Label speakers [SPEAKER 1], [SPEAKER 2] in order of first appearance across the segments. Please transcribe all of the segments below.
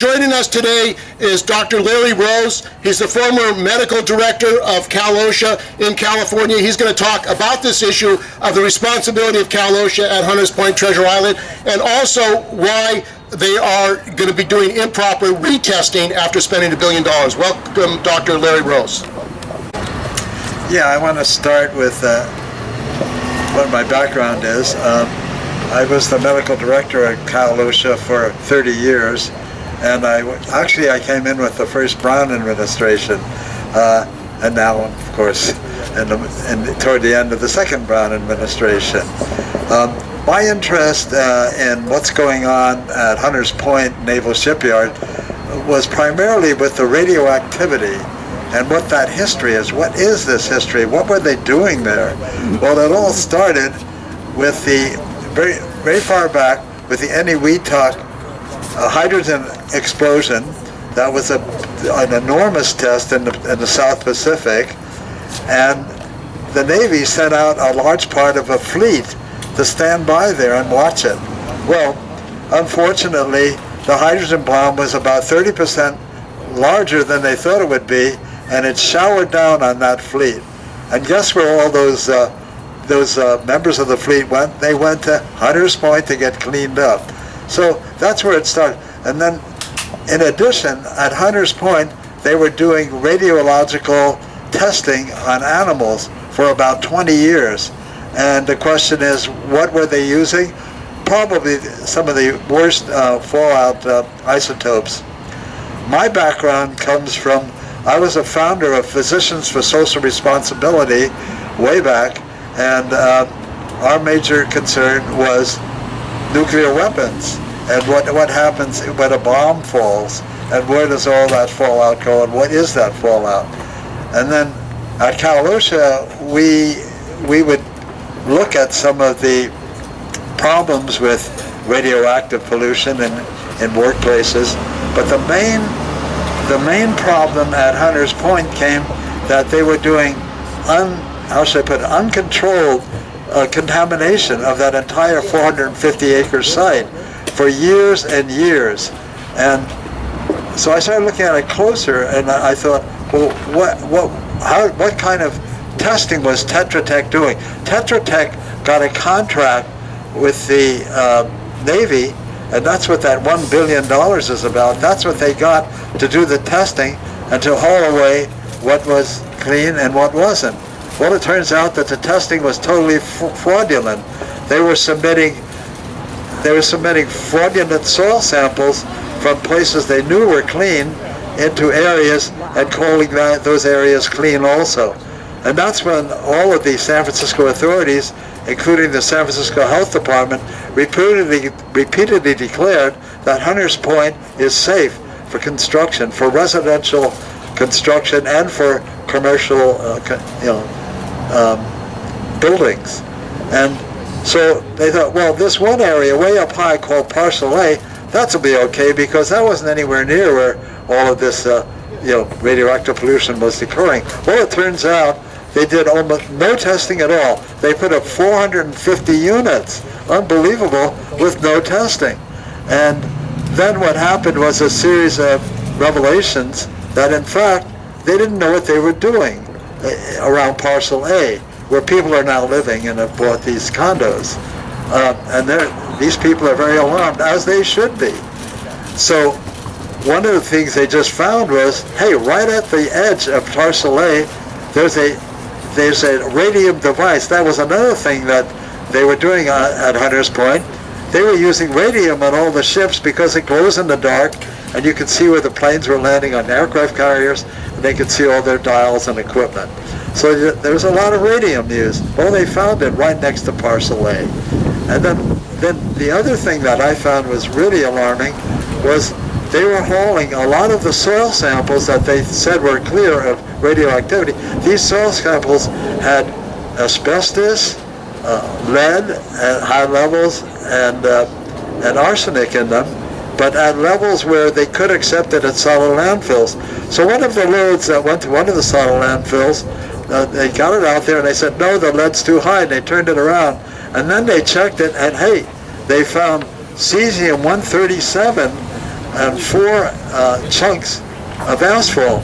[SPEAKER 1] Joining us today is Dr. Larry Rose. He's the former medical director of Cal-OSHA in California. He's going to talk about this issue of the responsibility of Cal-OSHA at Hunters Point, Treasure Island, and also why they are going to be doing improper retesting after spending $1 billion. Welcome, Dr. Larry Rose.
[SPEAKER 2] Yeah, I want to start with what my background is. I was the medical director at Cal-OSHA for 30 years. And I came in with the first Brown administration, and now, of course, toward the end of the second Brown administration. My interest in what's going on at Hunters Point Naval Shipyard was primarily with the radioactivity and what that history is. What is this history? What were they doing there? Well, it all started with the very far back with the Eniwetok hydrogen explosion. That was an enormous test in the South Pacific, and the Navy sent out a large part of a fleet to stand by there and watch it. Well, unfortunately, the hydrogen bomb was about 30% larger than they thought it would be, and it showered down on that fleet. And guess where all those members of the fleet went? They went to Hunters Point to get cleaned up. So that's where it started. And then, in addition, at Hunters Point, they were doing radiological testing on animals for about 20 years. And the question is, what were they using? Probably some of the worst fallout isotopes. My background comes from, I was a founder of Physicians for Social Responsibility way back, and our major concern was nuclear weapons and what happens when a bomb falls, and where does all that fallout go, and what is that fallout? And then at Cal-OSHA, we would look at some of the problems with radioactive pollution in workplaces, but the main problem at Hunters Point came that they were doing uncontrolled contamination of that entire 450-acre site for years and years. And so I started looking at it closer, and I thought, well, what kind of testing was Tetra Tech doing? Tetra Tech got a contract with the Navy, and that's what that $1 billion is about. That's what they got to do the testing and to haul away what was clean and what wasn't. Well, it turns out that the testing was totally fraudulent. They were submitting fraudulent soil samples from places they knew were clean into areas and calling those areas clean also. And that's when all of the San Francisco authorities, including the San Francisco Health Department, repeatedly declared that Hunters Point is safe for construction, for residential construction and for commercial buildings. And so they thought, well, this one area way up high called Parcel A, that'll be okay, because that wasn't anywhere near where all of this radioactive pollution was occurring. Well, it turns out they did almost no testing at all. They put up 450 units, unbelievable, with no testing. And then what happened was a series of revelations that, in fact, they didn't know what they were doing around Parcel A, where people are now living and have bought these condos. And these people are very alarmed, as they should be. So one of the things they just found was, hey, right at the edge of Parcel A, there's a radium device. That was another thing that they were doing at Hunters Point. They were using radium on all the ships because it glows in the dark, and you could see where the planes were landing on aircraft carriers, and they could see all their dials and equipment. So there was a lot of radium used. Well, they found it right next to Parcel A. And then the other thing that I found was really alarming was they were hauling a lot of the soil samples that they said were clear of radioactivity. These soil samples had asbestos, lead at high levels, and arsenic in them, but at levels where they could accept it at solid landfills. So one of the loads that went to one of the solid landfills, they got it out there and they said, no, the lead's too high, and they turned it around. And then they checked it, and hey, they found cesium-137 and 4 chunks of asphalt.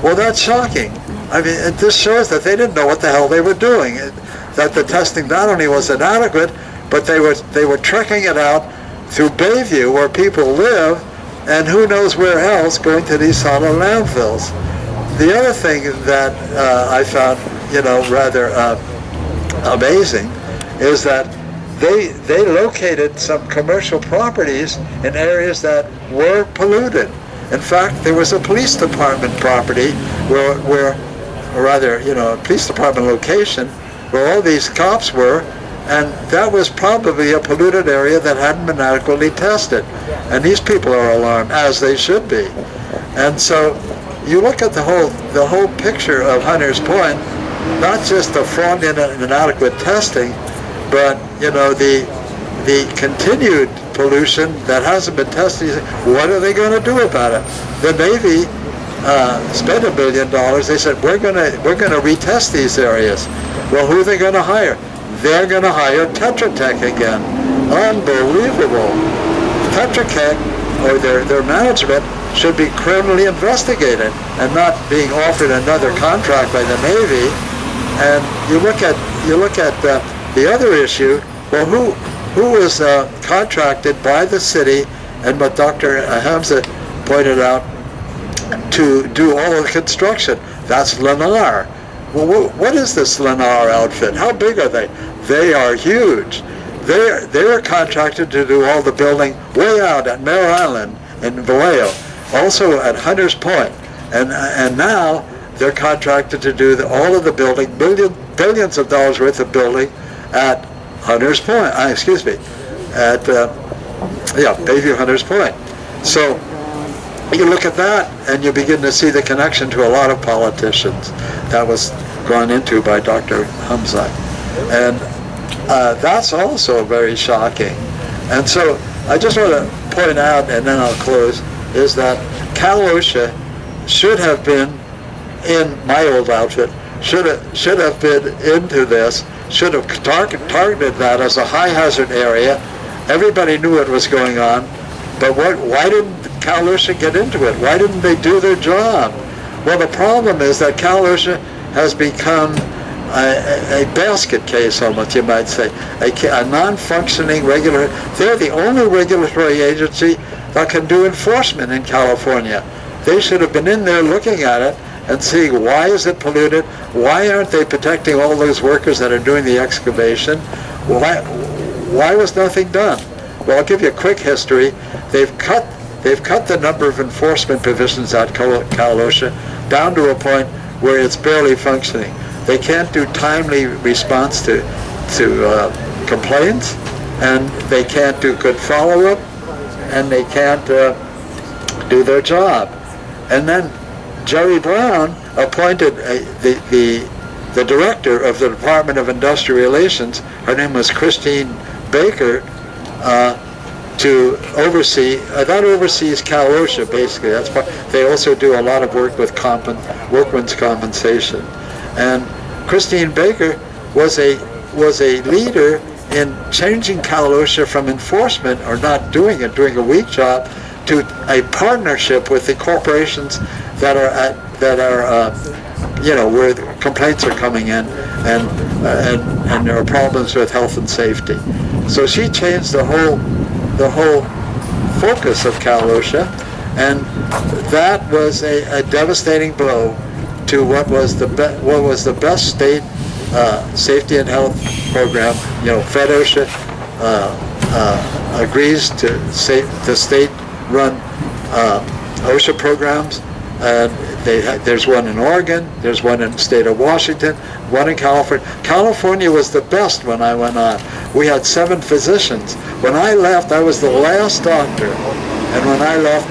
[SPEAKER 2] Well, that's shocking. I mean, it just shows that they didn't know what the hell they were doing. That the testing not only was inadequate, but they were trekking it out through Bayview, where people live, and who knows where else, going to these solid landfills. The other thing that I found, rather amazing, is that they located some commercial properties in areas that were polluted. In fact, there was a police department property where a police department location where all these cops were, and that was probably a polluted area that hadn't been adequately tested. And these people are alarmed, as they should be. And so you look at the whole picture of Hunters Point, not just the fraudulent and inadequate testing, but the continued pollution that hasn't been tested. What are they going to do about it? The Navy spent $1 billion. They said we're going to retest these areas. Well, who are they going to hire? They're going to hire Tetra Tech again. Unbelievable. Tetra Tech, or their management, should be criminally investigated and not being offered another contract by the Navy. And you look at the other issue. Well, who was contracted by the city, and what Dr. Hamza pointed out, to do all of the construction? That's Lennar. Well, what is this Lennar outfit? How big are they? They are huge. They're contracted to do all the building way out at Mare Island in Vallejo, also at Hunters Point, and now they're contracted to do all of the building, billions of dollars worth of building at Hunters Point. At Bayview Hunters Point. So you look at that, and you begin to see the connection to a lot of politicians that was gone into by Dr. Hamza, and that's also very shocking. And so I just want to point out, and then I'll close, is that Cal-OSHA should have been in my old outfit, should have been into this, should have targeted that as a high hazard area. Everybody knew what was going on, but why didn't Cal-OSHA get into it? Why didn't they do their job? Well, the problem is that Cal-OSHA has become a basket case, almost, you might say, a non-functioning regulatory. They're the only regulatory agency that can do enforcement in California. They should have been in there looking at it and seeing, why is it polluted? Why aren't they protecting all those workers that are doing the excavation? Why was nothing done? Well, I'll give you a quick history. They've cut the number of enforcement provisions at Cal-OSHA down to a point where it's barely functioning. They can't do timely response to complaints, and they can't do good follow-up, and they can't do their job. And then Jerry Brown appointed the director of the Department of Industrial Relations. Her name was Christine Baker, to oversee. That oversees Cal-OSHA, basically. That's part. They also do a lot of work with workman's compensation. And Christine Baker was a leader in changing Cal-OSHA from enforcement, or not doing it, doing a weak job, to a partnership with the corporations that are where the complaints are coming in, and there are problems with health and safety. So she changed the whole focus of Cal-OSHA, and that was a devastating blow to what was the best state safety and health program. FedOSHA agrees to the state-run OSHA programs, and there's one in Oregon, there's one in the state of Washington, one in California. California was the best when I went on. We had 7 physicians. When I left, I was the last doctor, and when I left,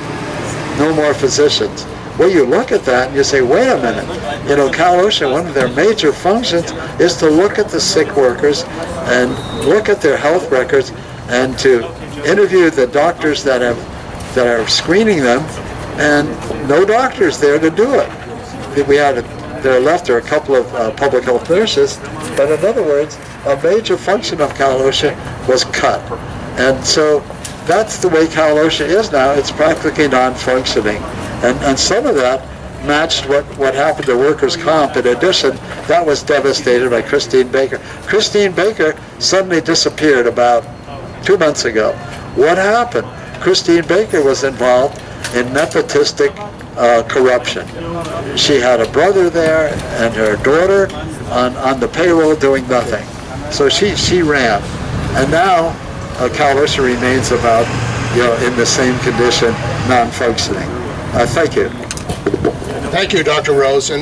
[SPEAKER 2] no more physicians. Well, you look at that and you say, wait a minute. Cal-OSHA, one of their major functions is to look at the sick workers and look at their health records, and to interview the doctors that are screening them, and no doctors there to do it. There are a couple of public health nurses, but in other words, a major function of Cal-OSHA was cut. And so that's the way Cal-OSHA is now. It's practically non-functioning. And some of that matched what happened to workers' comp. In addition, that was devastated by Christine Baker. Christine Baker suddenly disappeared about 2 months ago. What happened? Christine Baker was involved in nepotistic corruption. She had a brother there and her daughter on the payroll doing nothing. So she ran. And now Cal-OSHA remains about, in the same condition, non-functioning. Thank you.
[SPEAKER 1] Thank you, Dr. Rose. And